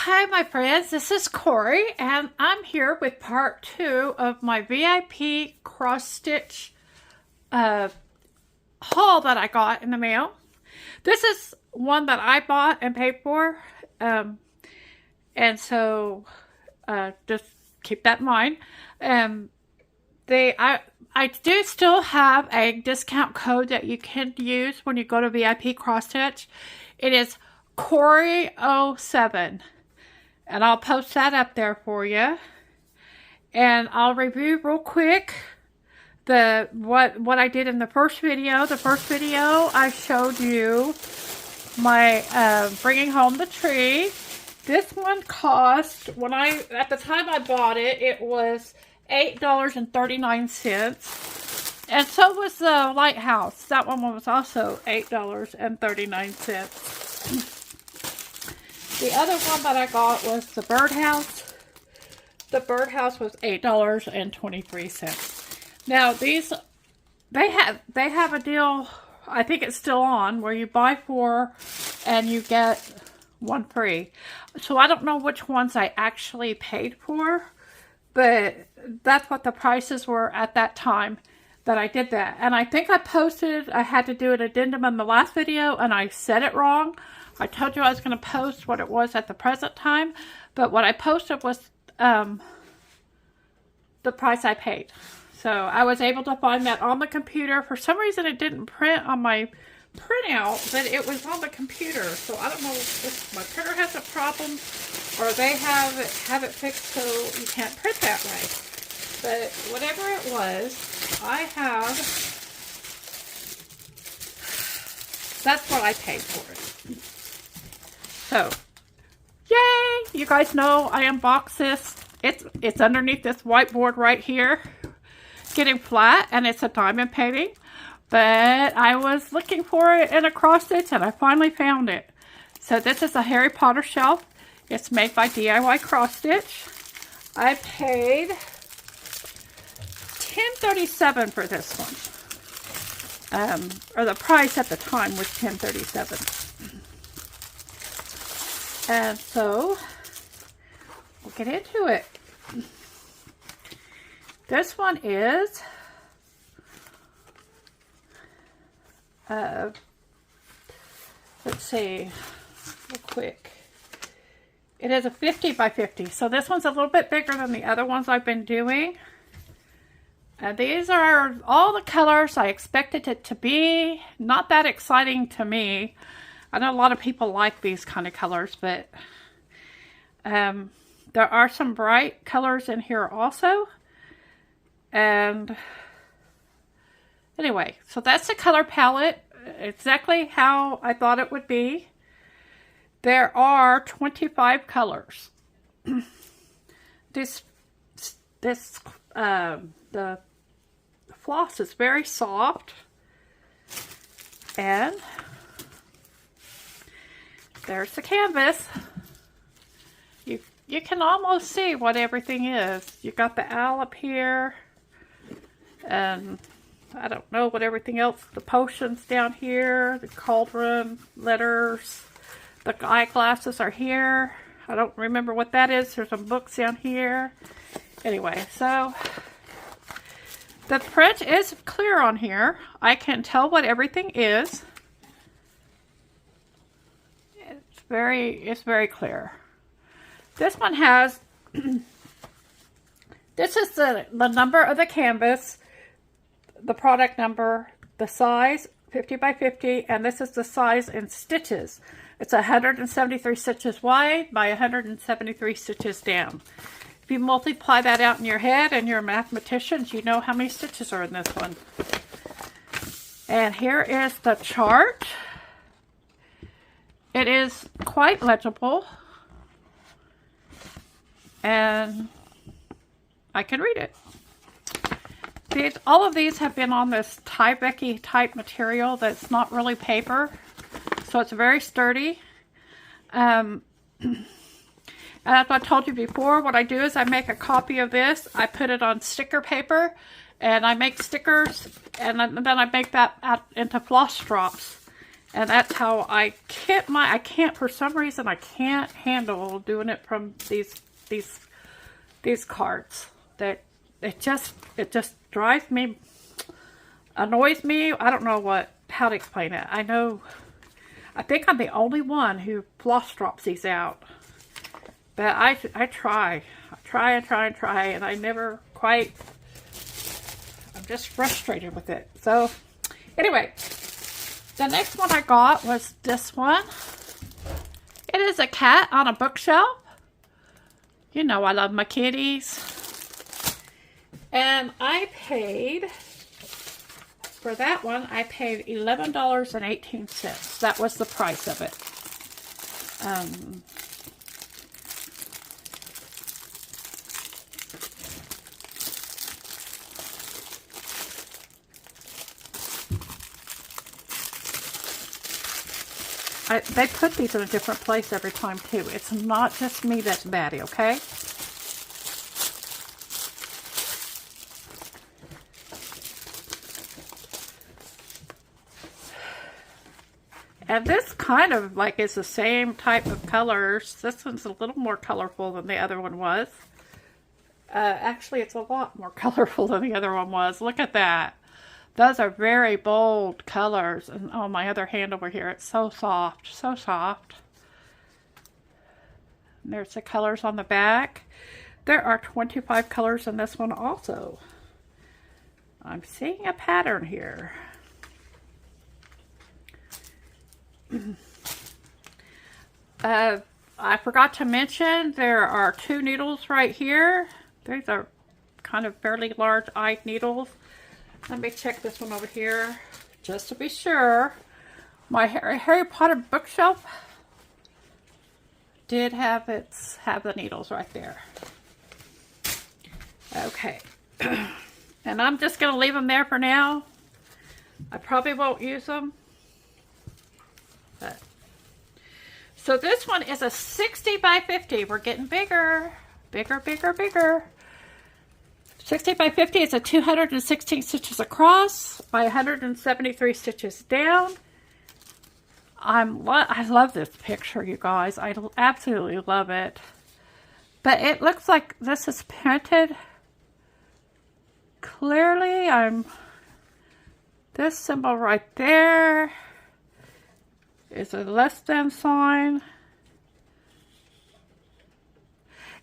Hi, my friends. This is Cori, and I'm here with part 2 of my VIP cross-stitch haul that I got in the mail. This is one that I bought and paid for, and so just keep that in mind. I do still have a discount code that you can use when you go to VIP Crosstitch. It is Cori07. And I'll post that up there for you. And I'll review real quick what I did in the first video. The first video I showed you my bringing home the tree. This one cost, at the time I bought it, it was $8.39. And so was the lighthouse. That one was also $8.39. The other one that I got was the birdhouse. The birdhouse was $8.23. Now these, they have a deal. I think it's still on where you buy 4 and you get 1 free. So I don't know which ones I actually paid for, but that's what the prices were at that time that I did that. And I think I had to do an addendum in the last video and I said it wrong. I told you I was going to post what it was at the present time, but what I posted was the price I paid. So I was able to find that on the computer. For some reason it didn't print on my printout, but it was on the computer. So I don't know if my printer has a problem or they have it fixed so you can't print that way. But whatever it was, that's what I paid for it. So, yay! You guys know I unboxed this. It's underneath this whiteboard right here. Getting flat, and it's a diamond painting. But I was looking for it in a cross stitch, and I finally found it. So this is a Harry Potter shelf. It's made by DIY Cross Stitch. I paid $10.37 for this one. Or the price at the time was $10.37. And so, we'll get into it. This one is, let's see, real quick. It is a 50 by 50. So this one's a little bit bigger than the other ones I've been doing. And these are all the colors I expected it to be. Not that exciting to me. I know a lot of people like these kind of colors, but there are some bright colors in here also. And anyway, so that's the color palette, exactly how I thought it would be. There are 25 colors. The floss is very soft, and there's the canvas. You can almost see what everything is. You got the owl up here, and I don't know what everything else, the potions down here, the cauldron, letters, the eyeglasses are here. I don't remember what that is. There's some books down here. Anyway, so the print is clear on here. I can tell what everything is. It's very clear. This one has, this is the number of the canvas, the product number, the size, 50 by 50, and this is the size in stitches. It's 173 stitches wide by 173 stitches down. If you multiply that out in your head and you're mathematicians, you know how many stitches are in this one. And here is the chart. It is quite legible, and I can read it. All of these have been on this Tyvek-y type material that's not really paper, so it's very sturdy. And as I told you before, what I do is I make a copy of this, I put it on sticker paper, and I make stickers, and then I make that out into floss drops. And that's how I can't, for some reason, I can't handle doing it from these cards. That it just drives me, annoys me. I don't know how to explain it. I think I'm the only one who floss drops these out. But I try, and I never quite, I'm just frustrated with it. So, anyway, the next one I got was this one. It is a cat on a bookshelf. You know I love my kitties. And I paid, for that one, I paid $11.18. That was the price of it. They put these in a different place every time, too. It's not just me that's batty, okay? And this kind of like is the same type of colors. This one's a little more colorful than the other one was. Actually, it's a lot more colorful than the other one was. Look at that. Those are very bold colors. And oh, my other hand over here, it's so soft, so soft. And there's the colors on the back. There are 25 colors in this one also. I'm seeing a pattern here. I forgot to mention there are 2 needles right here. These are kind of fairly large-eyed needles. Let me check this one over here just to be sure. My Harry Potter bookshelf did have the needles right there. Okay. And I'm just going to leave them there for now. I probably won't use them. But. So this one is a 60 by 50. We're getting bigger. Bigger, bigger, bigger. 60 by 50 is a 216 stitches across by 173 stitches down. I love this picture, you guys. I absolutely love it. But it looks like this is printed clearly. This symbol right there is a less than sign.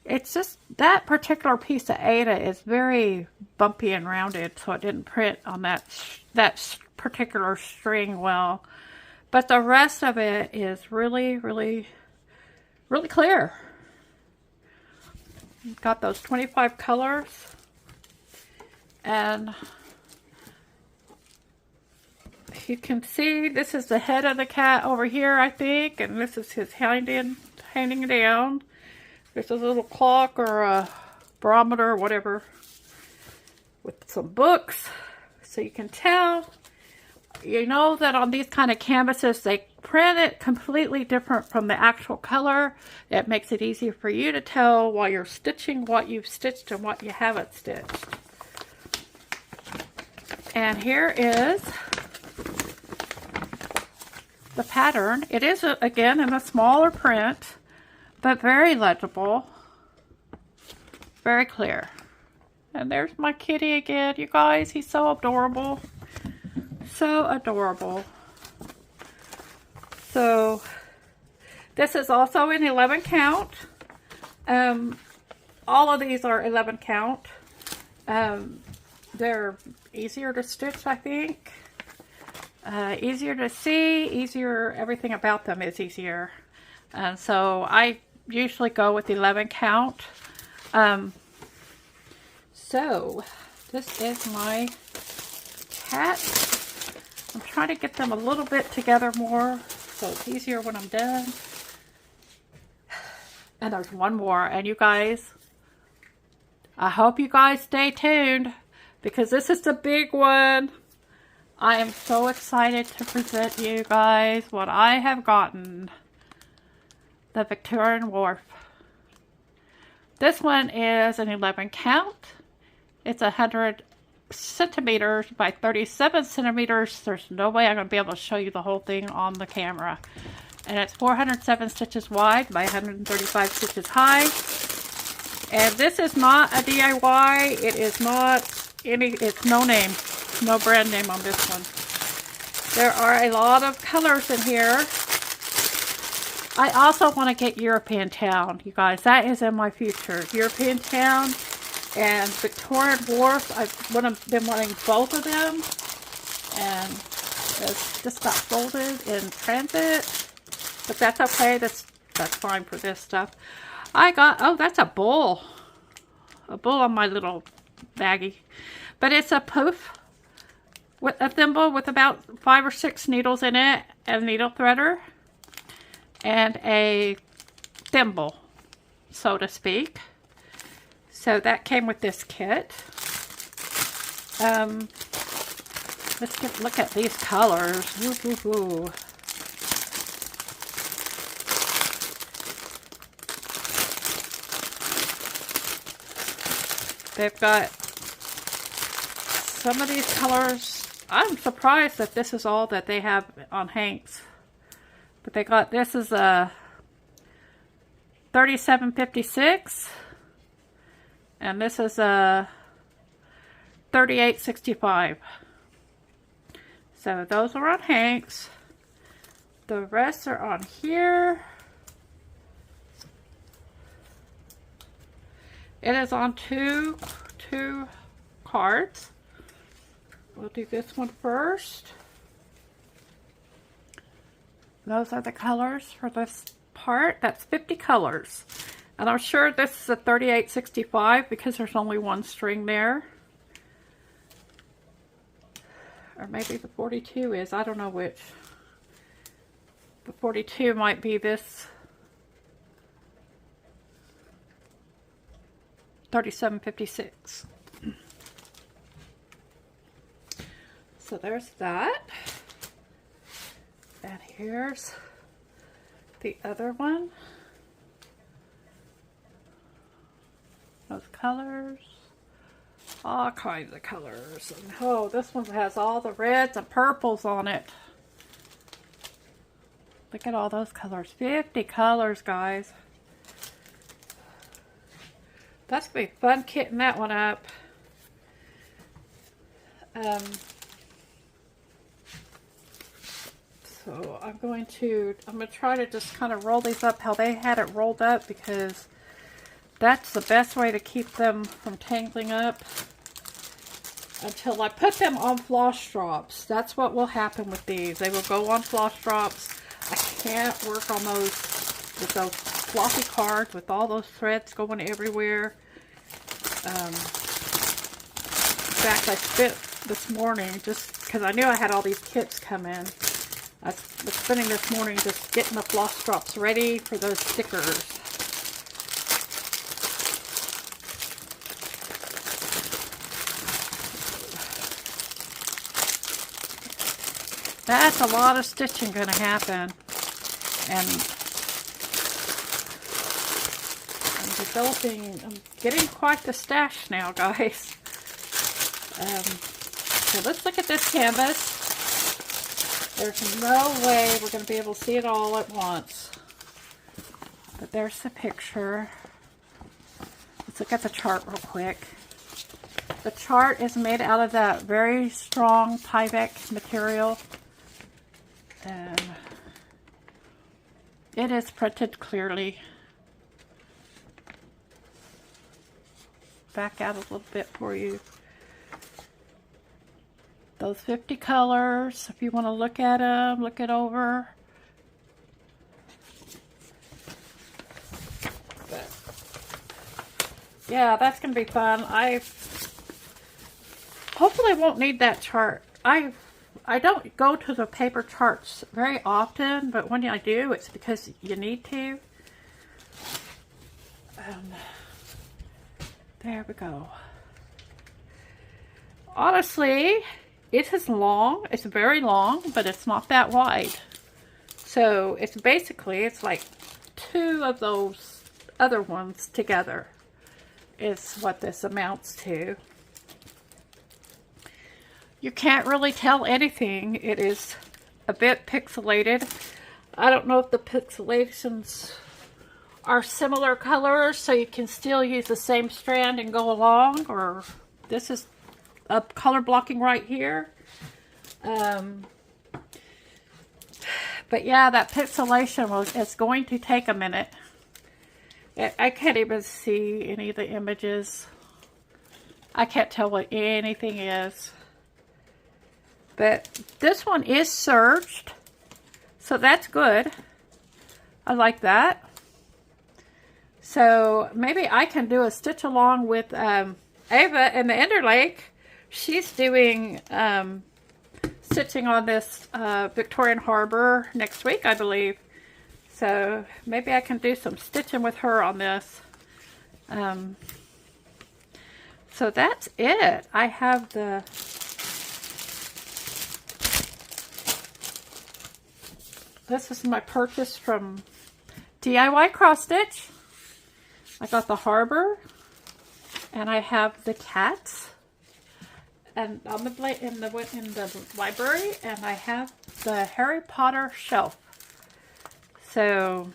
It's just that particular piece of Ada is very bumpy and rounded, so it didn't print on that particular string well. But the rest of it is really, really, really clear. Got those 25 colors. And you can see this is the head of the cat over here, I think. And this is his hanging down. There's a little clock or a barometer or whatever with some books. So you can tell. You know that on these kind of canvases, they print it completely different from the actual color. It makes it easier for you to tell while you're stitching what you've stitched and what you haven't stitched. And here is the pattern. It is, again, in a smaller print, but very legible, very clear. And there's my kitty again, you guys. He's so adorable. So adorable. So this is also an 11 count. All of these are 11 count. They're easier to stitch, I think. Easier to see, easier, everything about them is easier. And so I usually go with 11 count. So this is my cat. I'm trying to get them a little bit together more so it's easier when I'm done. And there's one more. And you guys, I hope you guys stay tuned because this is the big one. I am so excited to present you guys what I have gotten. The Victorian Wharf. This one is an 11 count. It's 100 centimeters by 37 centimeters. There's no way I'm going to be able to show you the whole thing on the camera. And it's 407 stitches wide by 135 stitches high. And this is not a DIY. It is not any, it's no name, no brand name on this one. There are a lot of colors in here. I also want to get European Town, you guys. That is in my future. European Town and Victorian Wharf. I've been wanting both of them. And it's just got folded in transit. But that's okay. That's fine for this stuff. I got, oh, that's a bull. A bull on my little baggie. But it's a poof with a thimble with about 5 or 6 needles in it. A needle threader. And a thimble, so to speak. So that came with this kit. Let's look at these colors. Ooh, ooh, ooh. They've got some of these colors. I'm surprised that this is all that they have on Hanks. But they got, this is a 3756 and this is a 3865. So those are on Hanks. The rest are on here. It is on two cards. We'll do this one first. Those are the colors for this part. That's 50 colors. And I'm sure this is a 3865 because there's only one string there. Or maybe the 42 is. I don't know which. The 42 might be this 3756. So there's that. And here's the other one. Those colors. All kinds of colors. And oh, this one has all the reds and purples on it. Look at all those colors. 50 colors, guys. That's going to be fun kitting that one up. So I'm going to try to just kind of roll these up how they had it rolled up, because that's the best way to keep them from tangling up until I put them on floss drops. That's what will happen with these. They will go on floss drops. I can't work on those with those floppy cards with all those threads going everywhere. In fact, I spent this morning just because I knew I had all these kits come in. I was spending this morning just getting the floss drops ready for those stickers. That's a lot of stitching going to happen. And I'm getting quite the stash now, guys. So let's look at this canvas. There's no way we're going to be able to see it all at once. But there's the picture. Let's look at the chart real quick. The chart is made out of that very strong Tyvek material. And it is printed clearly. Back out a little bit for you. Those 50 colors, if you want to look at them, look it over. But yeah, that's going to be fun. I hopefully won't need that chart. I don't go to the paper charts very often, but when I do, it's because you need to. There we go. Honestly, it is long. It's very long, but it's not that wide. So it's basically, it's like 2 of those other ones together is what this amounts to. you can't really tell anything. It is a bit pixelated. I don't know if the pixelations are similar colors, so you can still use the same strand and go along, or this is a color blocking right here. But yeah, that pixelation it's going to take a minute. I can't even see any of the images. I can't tell what anything is. But this one is serged, so that's good. I like that. So maybe I can do a stitch along with Ava in the Interlake. She's doing stitching on this Victorian Harbor next week, I believe. So maybe I can do some stitching with her on this. So that's it. I have the... This is my purchase from DIY Crosstitch. I got the harbor, and I have the cats, and on the in the library, and I have the Harry Potter shelf. So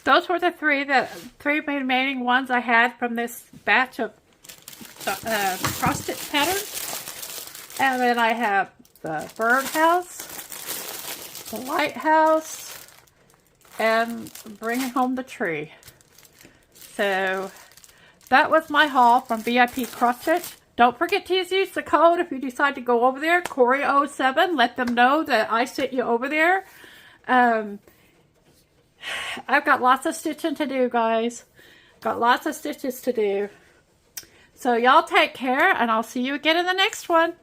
those were the three remaining ones I had from this batch of cross-stitch patterns. And then I have the birdhouse, the lighthouse, and bringing home the tree. So that was my haul from VIP Crosstitch. Don't forget to use the code if you decide to go over there, Cori07. Let them know that I sent you over there. I've got lots of stitching to do, guys. Got lots of stitches to do. So y'all take care, and I'll see you again in the next one.